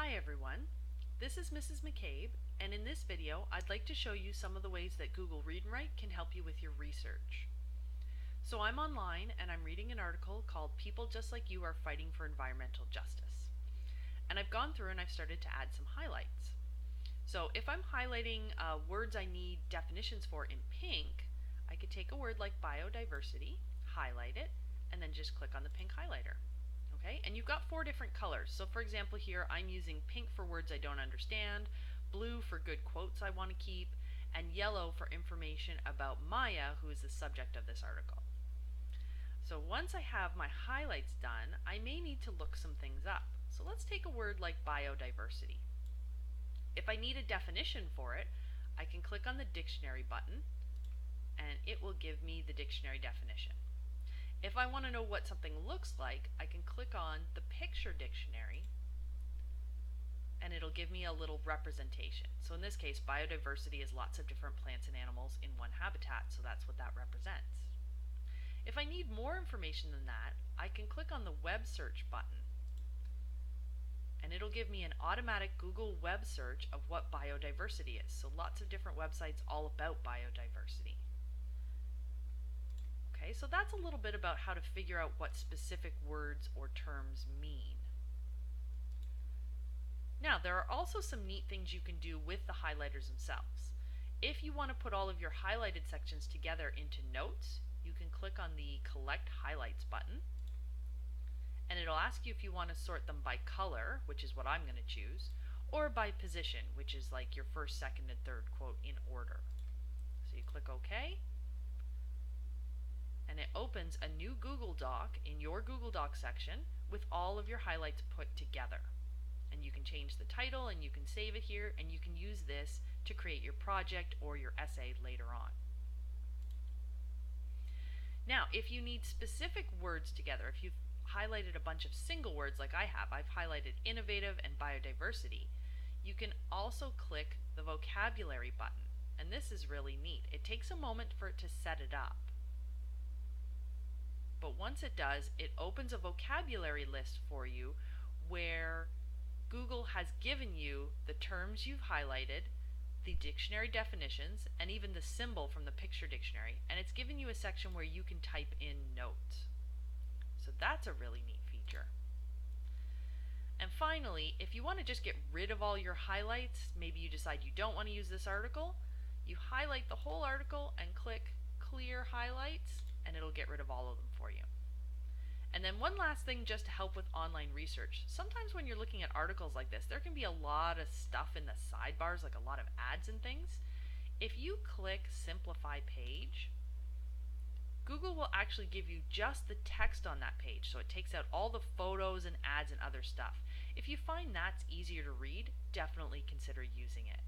Hi everyone, this is Mrs. McCabe, and in this video I'd like to show you some of the ways that Google Read and Write can help you with your research. So I'm online and I'm reading an article called People Just Like You Are Fighting for Environmental Justice. And I've gone through and I've started to add some highlights. So if I'm highlighting words I need definitions for in pink, I could take a word like biodiversity, highlight it, and then just click on the pink highlighter. Okay, and you've got 4 different colors. So for example here, I'm using pink for words I don't understand, blue for good quotes I want to keep, and yellow for information about Maya, who is the subject of this article. So once I have my highlights done, I may need to look some things up. So let's take a word like biodiversity. If I need a definition for it, I can click on the dictionary button, and it will give me the dictionary definition. If I want to know what something looks like, I can click on the picture dictionary and it'll give me a little representation. So in this case, biodiversity is lots of different plants and animals in one habitat, so that's what that represents. If I need more information than that, I can click on the web search button and it'll give me an automatic Google web search of what biodiversity is. So lots of different websites all about biodiversity. Okay, so that's a little bit about how to figure out what specific words or terms mean. Now, there are also some neat things you can do with the highlighters themselves. If you want to put all of your highlighted sections together into notes, you can click on the Collect Highlights button, and it'll ask you if you want to sort them by color, which is what I'm going to choose, or by position, which is like your first, second, and third quote in order. So you click OK, and it opens a new Google Doc in your Google Doc section with all of your highlights put together. And you can change the title and you can save it here, and you can use this to create your project or your essay later on. Now, if you need specific words together, if you've highlighted a bunch of single words like I have, I've highlighted innovative and biodiversity, you can also click the vocabulary button. And this is really neat. It takes a moment for it to set it up. But once it does, it opens a vocabulary list for you where Google has given you the terms you've highlighted, the dictionary definitions, and even the symbol from the picture dictionary, and it's given you a section where you can type in notes. So that's a really neat feature. And finally, if you want to just get rid of all your highlights, maybe you decide you don't want to use this article, you highlight the whole article and click Clear Highlights, and it'll get rid of all of them for you. And then one last thing just to help with online research. Sometimes when you're looking at articles like this, there can be a lot of stuff in the sidebars, like a lot of ads and things. If you click Simplify Page, Google will actually give you just the text on that page, so it takes out all the photos and ads and other stuff. If you find that's easier to read, definitely consider using it.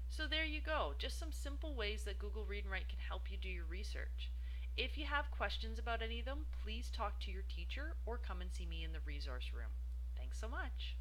So there you go, just some simple ways that Google Read and Write can help you do your research. If you have questions about any of them, please talk to your teacher or come and see me in the resource room. Thanks so much.